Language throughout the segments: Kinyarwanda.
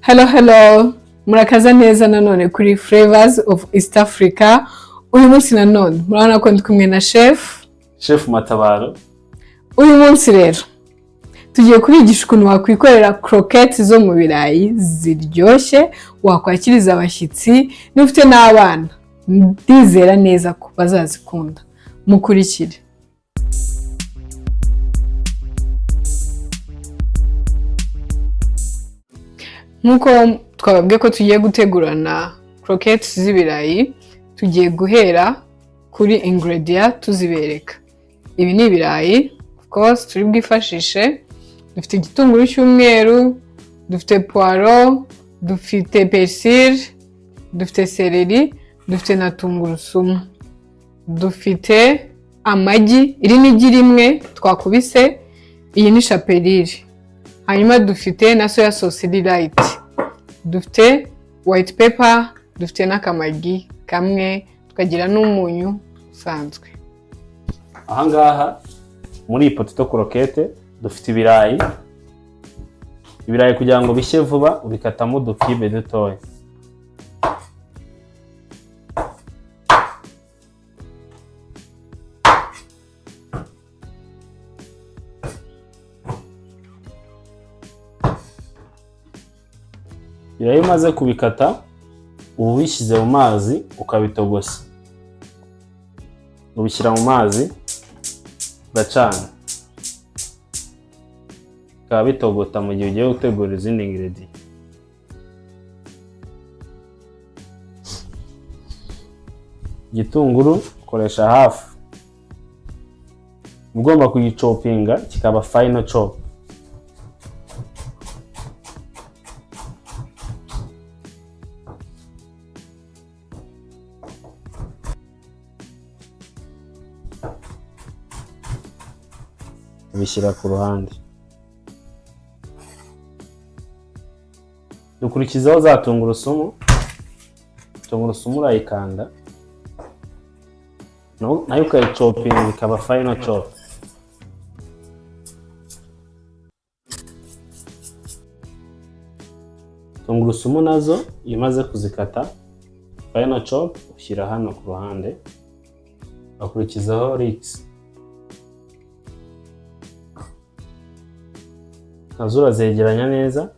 Hello, murakaza neza nanone kuri Flavors of East Africa. Uyu munsi nanone murabona ko ndi kumwe na Chef Matabaro. Uyu munsi rero tugiye kubigisha ukuntu wakwikorera croquettes zo mu birayi ziryoshye, wakwakiriza abashyitsi n'ufite n'abana. Ndizera neza ko bazazikunda. Mukurikire. Nkuko twababwiye ko tugiye gutegurana croquettes z'ibirayi, tugiye guhera kuri ingredient tuzibereka. Ibi ni ibirayi, of course, turi bwifashishe. Dufite igitunguru cy'umweru, dufite poiro, dufite persil, dufite celery, dufite na tungurusumu. Dufite amagi, iri ni igi rimwe twakubise, iyi ni chapelure. Hanyuma dufite na soya sauce light. Dufite white pepper, dufite n'akamagi kamwe, tukagira n'umunyu usanzwe. Ahangaha muri potato croquette dufite ibirayi. Ibirayi kugira ngo bishye vuba ubikatamo udukibe dutoya. Ibirayi umaze kubikata ubu bishyize mu mazi ukabitogosa. Ubishyira mu mazi ugacana. Bikaba bitogota mu gihe ugiye gutegura izindi ingredient. Igitunguru ukoresha hafi. Ugomba kugicopinga kikaba final chop. Bishyira ku ruhande. Dukurikizaho za tungurusumu. Tungurusumu urayikanda nayo ukayicopinga ikaba final chop. Tungurusumu nazo iyo umaze kuzikata final chop ushyira hano ku ruhande. Bakurikizaho Leeks. Nazo urazegeranya neza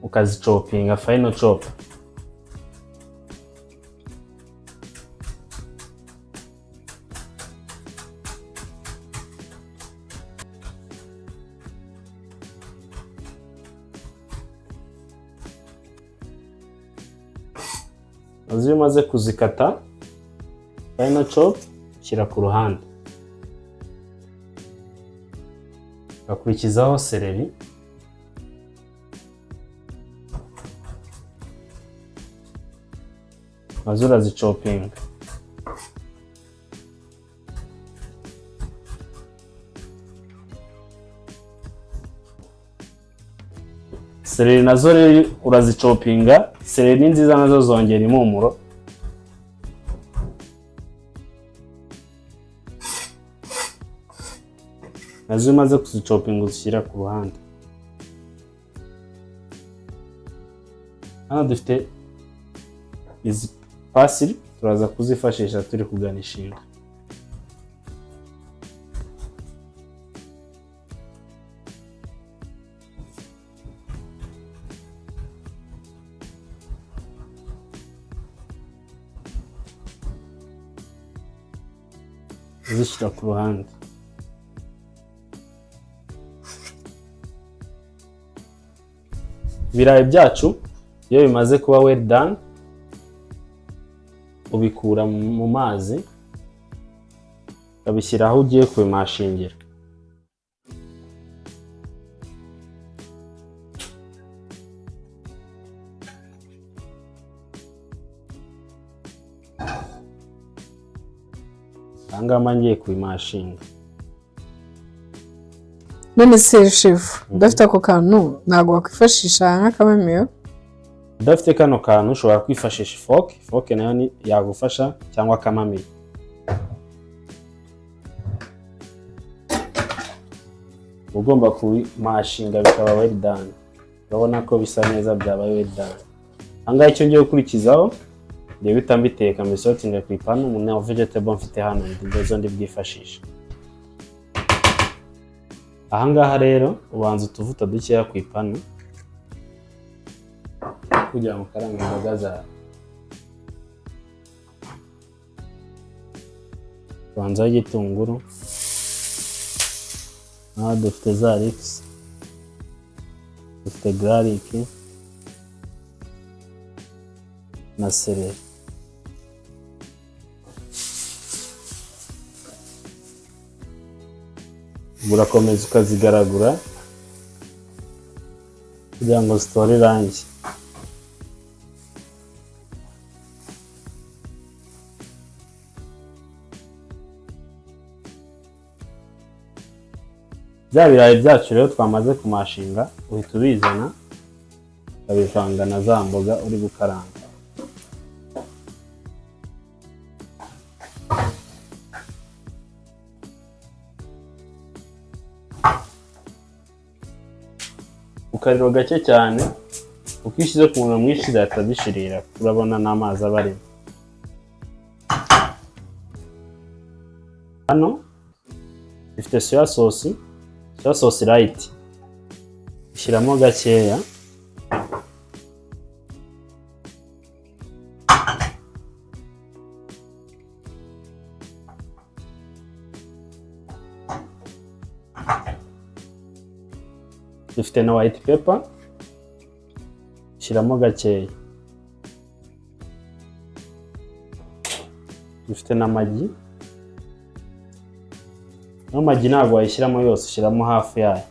ukazicopinga final chop. Nazo iyo umaze kuzikata final chop shyira ku ruhande. Bakurikizaho celery. Nazo urazicopinga. Celery nazo rero urazicopinga. Celery ni nziza nazo zongera impumuro. Nazo umaze kuzicopinga uzishyira ku ruhande. Hano dufite izi Parsley turaza kuzifashisha turi kuganishinga. Zishyira ku ruhande. Ibirayi byacu iyo bimaze kuba well done ubikura mu mazi ukabishyira aho ugiye kubimashingira. Ahangaha ngiye kubimashinga. None se chef, udafite ako kantu ntabwo wakwifashisha nk'akamamiyo? Udafite kano kantu ushobora kwifashisha ifoke. Ifoke nayo ni yagufasha cyangwa akamamiyo. Ugomba kubimashinga bikaba well done. urabona ko bisa neza byabaye well done. Ahangaha icyo ngiye gukurikizaho ngiye guhita mbiteka mbisotinge ku ipanu mu vegetable mfite hano ndizo ndi bwifashisha. Ahangaha rero ubanza utuvuta dukeya ku ipanu kugira ngo ukarange imboga zawe. Ubanzaho igitunguru, aha dufite za Leeks, dufite garlic na celery. Urakomeza ukazigaragura kugira ngo zitore irangi. Bya birayi byacu rero twamaze kumashinga uhita ubizana ukabivanga na za mboga uri gukaranga. Ukariro gake cyane uko ishyize ku munwa mwinshi zahita zishirira, urabona n'amazi aba arimo. Hano dufite soya sauce, soya sauce light, ushyiramo gakeya. Dufite na white pepper, ushyiramo gakeya. Dufite na Maggi, no Maggi ntabwo wayishyiramo yose, ushyiramo hafi yayo.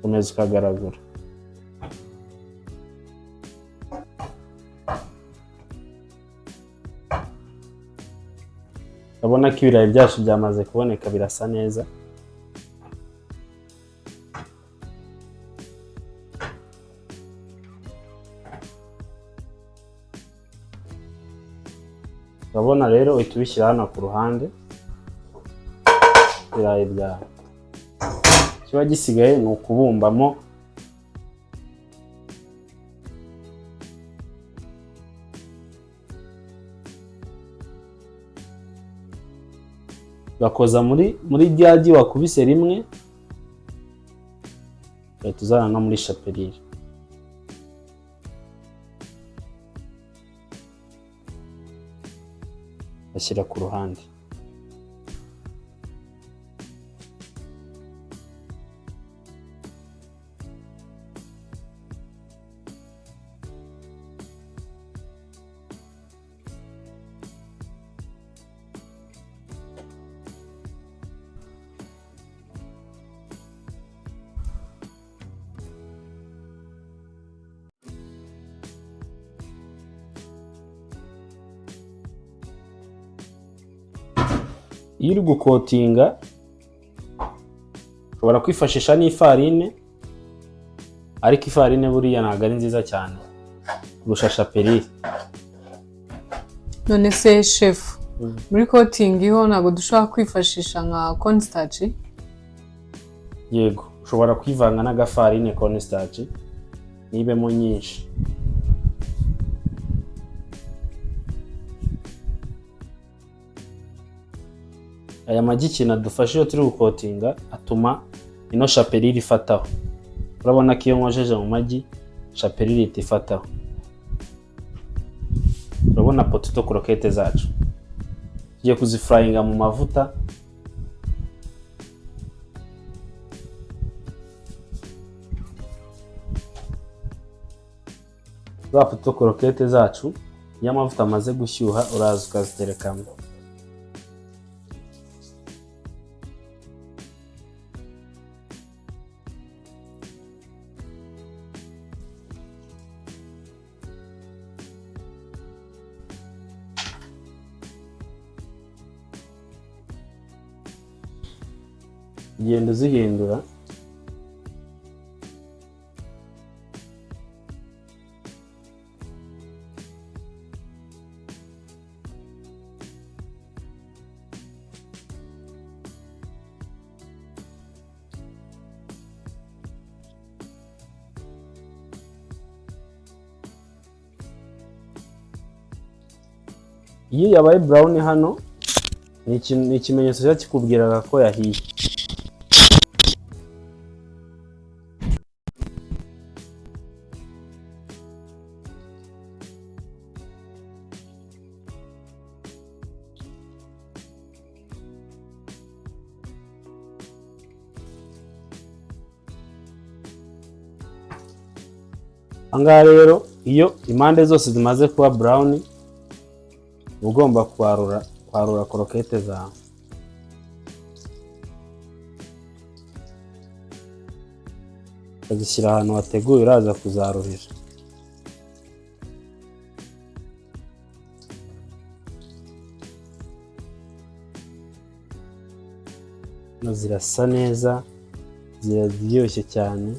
Komeza ukagaragura. Urabona ko ibirayi byacu byamaze kuboneka, birasa neza. Urabona rero uhita ubishyira hano ku ruhande ibirayi byawe. Kiba gisigaye ni ukubumbamo bakoza muri ryagi wakubise rimwe, uhita uzana no muri shapelire. Bashyira ku ruhande. Iyo uri gukotinga ushobora kwifashisha n'ifarine, ariko ifarine buriya ntabwo ari nziza cyane kurusha shapelire. None se chef, muri coating ho ntabwo dushobora kwifashisha nka cornstarch? Yego, ushobora kwivanga n'agafarine cornstarch nibemo nyinshi. Aya magi ikintu adufasha iyo turi gukotinga atuma ino shapelire ifataho. Urabona ko iyo nkojeje mu magi shapelire ihita ifataho. Urabona potato croquettes zacu tugiye kuzifryinga mu mavuta. Za potato croquettes zacu iyo amavuta amaze gushyuha uraza ukaziterekamo. Ugenda uzihindura. Iyo yabaye brown hano ni ikimenyetso cyo kikubwiraga ko yahiye. Angaha rero iyo impande zose zimaze kuba brown ugomba kwarura croquette zawe. Uzishyira ahantu wateguye uraza kuzarurira. Zirasa neza, ziraryoshye cyane.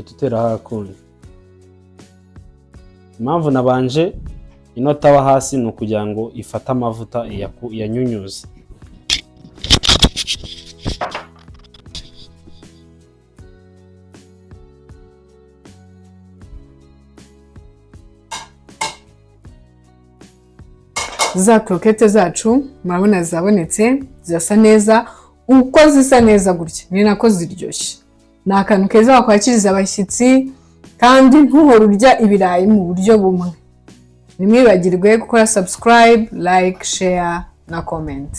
Tutera hakundi. Impamvu nabanje inota wa hasi ni ukugira ngo ifata amavuta yanyunyuze. Za croquette zacu murabona zabonetse, zirasa neza. Uko zisa neza gutya ni nako ziryoshye. Ni akantu keza wakwakiriza abashyitsi kandi ntuhore urya ibirayi mu buryo bumwe. Nimwibagirwe gukora subscribe, like, share na comment.